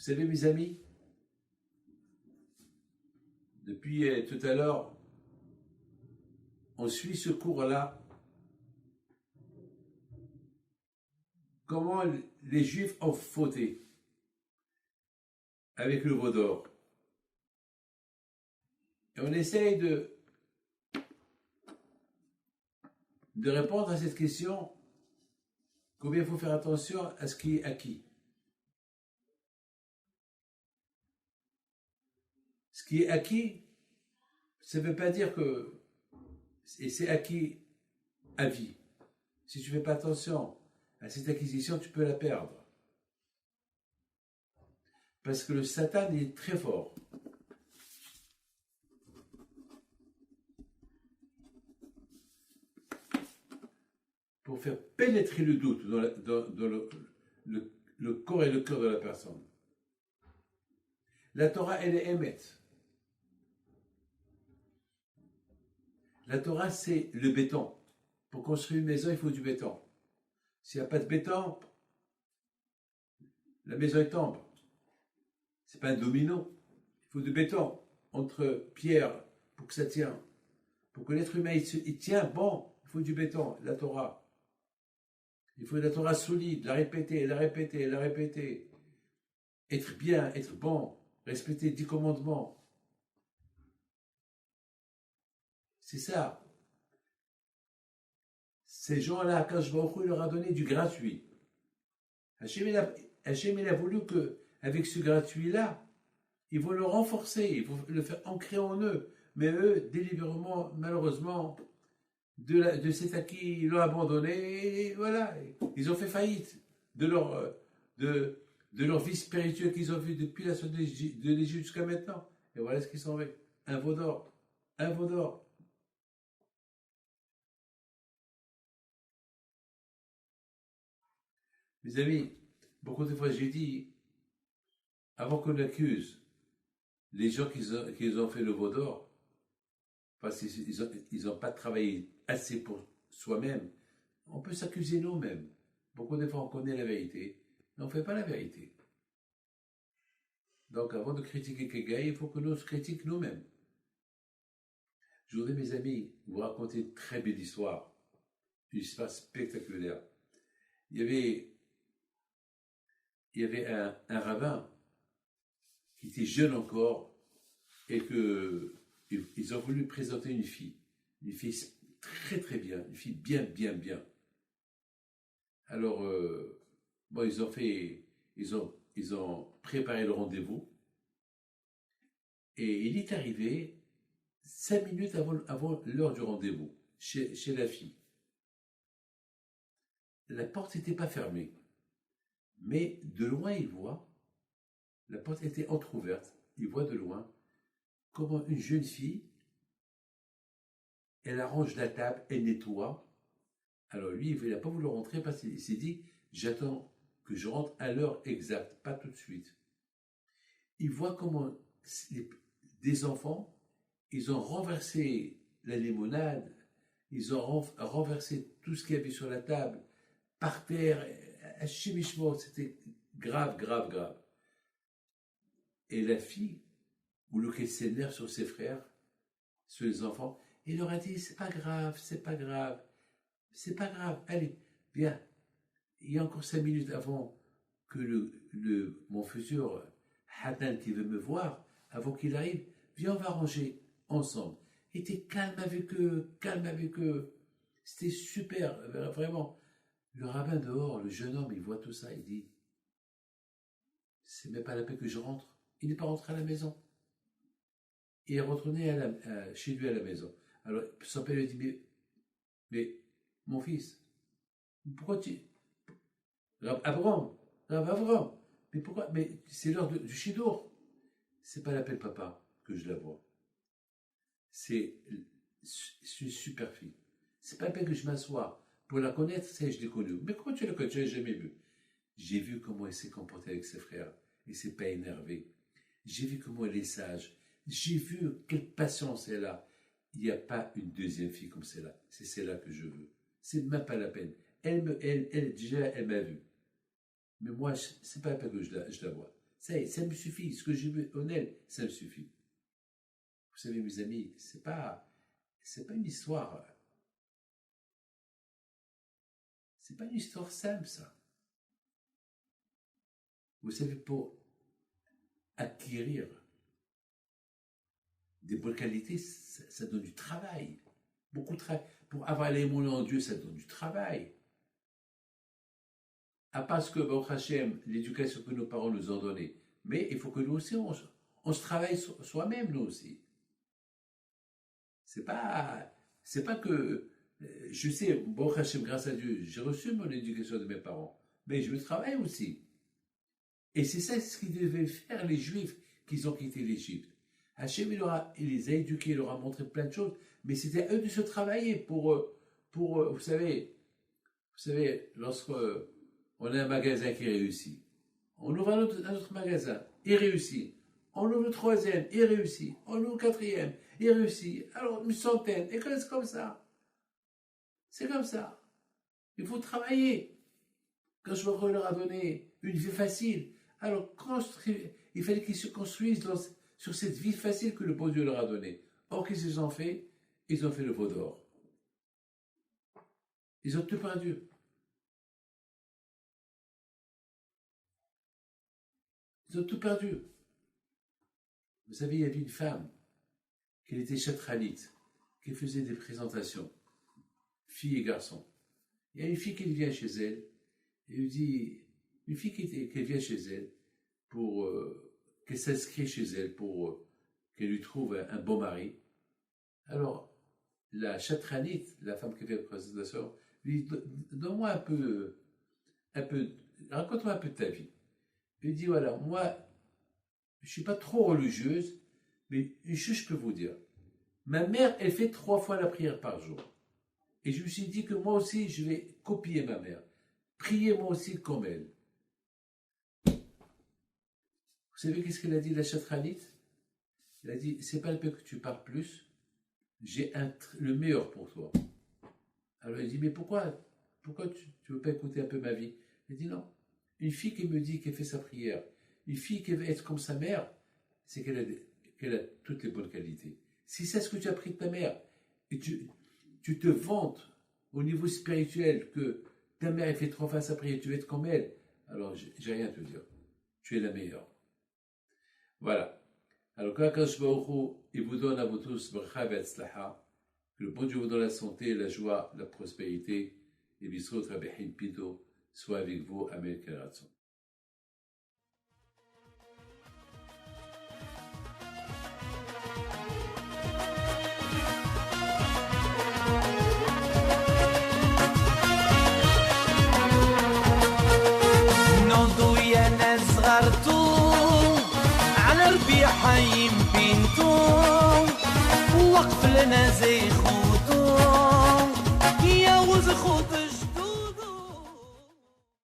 savez, mes amis, depuis tout à l'heure, on suit ce cours-là. Comment les Juifs ont fauté avec le veau d'or. Et on essaye de répondre à cette question, combien il faut faire attention à ce qui est acquis. Ce qui est acquis, ça ne veut pas dire que c'est acquis à vie. Si tu ne fais pas attention à cette acquisition, tu peux la perdre. Parce que le Satan est très fort. Pour faire pénétrer le doute dans le corps et le cœur de la personne. La Torah, elle est émette. La Torah, c'est le béton. Pour construire une maison, il faut du béton. S'il n'y a pas de béton, la maison est tombe. Ce n'est pas un domino. Il faut du béton entre pierres pour que ça tienne. Pour que l'être humain il tient, bon, il faut du béton, la Torah. Il faut la Torah solide, la répéter, la répéter, la répéter. Être bien, être bon, respecter 10 commandements. C'est ça. Ces gens-là, Akash Baruch Hu, il leur a donné du gratuit. Hachem, il a voulu qu'avec ce gratuit-là, ils vont le renforcer, ils vont le faire ancrer en eux. Mais eux, délibérément, malheureusement, de cet acquis, ils l'ont abandonné, et voilà. Ils ont fait faillite de leur vie spirituelle qu'ils ont vue depuis la sortie de l'Égypte jusqu'à maintenant. Et voilà ce qu'ils sont avec. Un veau d'or. Un veau d'or. Mes amis, beaucoup de fois j'ai dit, avant qu'on accuse les gens qui ont fait le veau d'or, parce qu'ils n'ont pas travaillé assez pour soi-même, on peut s'accuser nous-mêmes. Beaucoup de fois on connaît la vérité, mais on ne fait pas la vérité. Donc avant de critiquer quelqu'un, il faut que nous critiquions nous-mêmes. Je voudrais, mes amis, vous raconter une très belle histoire, une histoire spectaculaire. Il y avait un rabbin qui était jeune encore et ils ont voulu présenter une fille très très bien, une fille bien bien bien. Alors bon, ils ont préparé le rendez-vous et il est arrivé 5 minutes avant l'heure du rendez-vous chez la fille. La porte n'était pas fermée. Mais de loin, il voit, la porte était entrouverte, il voit de loin comment une jeune fille, elle arrange la table, elle nettoie. Alors lui, il n'a pas voulu rentrer parce qu'il s'est dit, j'attends que je rentre à l'heure exacte, pas tout de suite. Il voit comment des enfants, ils ont renversé la limonade, ils ont renversé tout ce qu'il y avait sur la table, par terre, à chimichement, c'était grave, grave, grave. Et la fille, ou le qu'elle s'énerve sur ses frères, sur les enfants, il leur a dit, c'est pas grave, c'est pas grave, c'est pas grave, allez, viens. Il y a encore 5 minutes avant que mon futur Hatan qui veut me voir, avant qu'il arrive, viens, on va ranger ensemble. Il était calme avec eux, c'était super, vraiment. Le rabbin dehors, le jeune homme, il voit tout ça, il dit, c'est même pas la peine que je rentre. Il n'est pas rentré à la maison. Il est retourné chez lui à la maison. Alors, son père lui dit, mais mon fils, pourquoi Abraham, mais pourquoi? Mais c'est l'heure du Shidour. C'est pas la peine, papa, que je la vois. C'est une super fille. C'est pas la peine que je m'assoie. Pour la connaître, je l'ai connue. Mais comment tu la connais? Je l'ai jamais vue. J'ai vu comment elle s'est comportée avec ses frères. Elle ne s'est pas énervée. J'ai vu comment elle est sage. J'ai vu quelle patience elle a. Il n'y a pas une deuxième fille comme celle-là. C'est celle-là que je veux. C'est même pas la peine. Elle déjà, elle m'a vu. Mais moi, c'est pas la peine que je la vois. ça me suffit. Ce que je veux honnête, ça me suffit. Vous savez, mes amis, c'est pas une histoire. C'est pas une histoire simple, ça. Vous savez, pour acquérir des bonnes qualités, ça donne du travail. Beaucoup de travail. Pour avoir l'amour en Dieu, ça donne du travail. À part ce que, Baruch Hashem, l'éducation que nos parents nous ont donnée. Mais il faut que nous aussi, on se travaille soi-même, nous aussi. C'est pas que, je sais, Baruch Hashem, grâce à Dieu, j'ai reçu mon éducation de mes parents. Mais je me travaille aussi. Et c'est ça ce qu'ils devaient faire les Juifs qui ont quitté l'Égypte. Hachem, il les a éduqués, il leur a montré plein de choses, mais c'était à eux de se travailler pour vous savez, lorsque on a un magasin qui réussit, on ouvre un autre magasin, il réussit. On ouvre le troisième, il réussit. On ouvre le quatrième, il réussit. Alors, une centaine, et c'est comme ça. C'est comme ça. Il faut travailler. Quand je leur a donné une vie facile, alors il fallait qu'ils se construisent sur cette vie facile que le bon Dieu leur a donnée. Or, qu'est-ce qu'ils ont fait? Ils ont fait le veau d'or. Ils ont tout perdu. Ils ont tout perdu. Vous savez, il y avait une femme qui était chatranite, qui faisait des présentations, filles et garçons. Il y a une fille qui vient chez elle, et lui dit, une fille qui vient chez elle, pour qu'elle s'inscrit chez elle, pour qu'elle lui trouve un bon mari. Alors, la chatranite, la femme qui fait la présentation, lui dit, donne-moi un peu, raconte-moi un peu de ta vie. Il dit, voilà, moi, je ne suis pas trop religieuse, mais une chose je peux vous dire. Ma mère, elle fait 3 fois la prière par jour. Et je me suis dit que moi aussi, je vais copier ma mère. Prier moi aussi comme elle. Vous savez qu'est-ce qu'elle a dit, la chatranite? Elle a dit, c'est pas le fait que tu parles plus, j'ai le meilleur pour toi. Alors elle dit, mais pourquoi tu veux pas écouter un peu ma vie? Elle dit, non. Une fille qui me dit qu'elle fait sa prière, une fille qui veut être comme sa mère, c'est qu'elle a toutes les bonnes qualités. Si c'est ce que tu as appris de ta mère, et tu te vantes au niveau spirituel que ta mère elle fait 3 fois sa prière, tu veux être comme elle, alors j'ai rien à te dire. Tu es la meilleure. Voilà. Alors quand Akadosh Baruch Hu, il vous donne à vous tous bracha ve'atzlaha, que le bon Dieu vous donne la santé, la joie, la prospérité, et Bisrot Rabbi Haïm Pinto soit avec vous. Amen. Keratzon. ربي حايم بنتو وقف لنا زي خوتو يا وز خوتو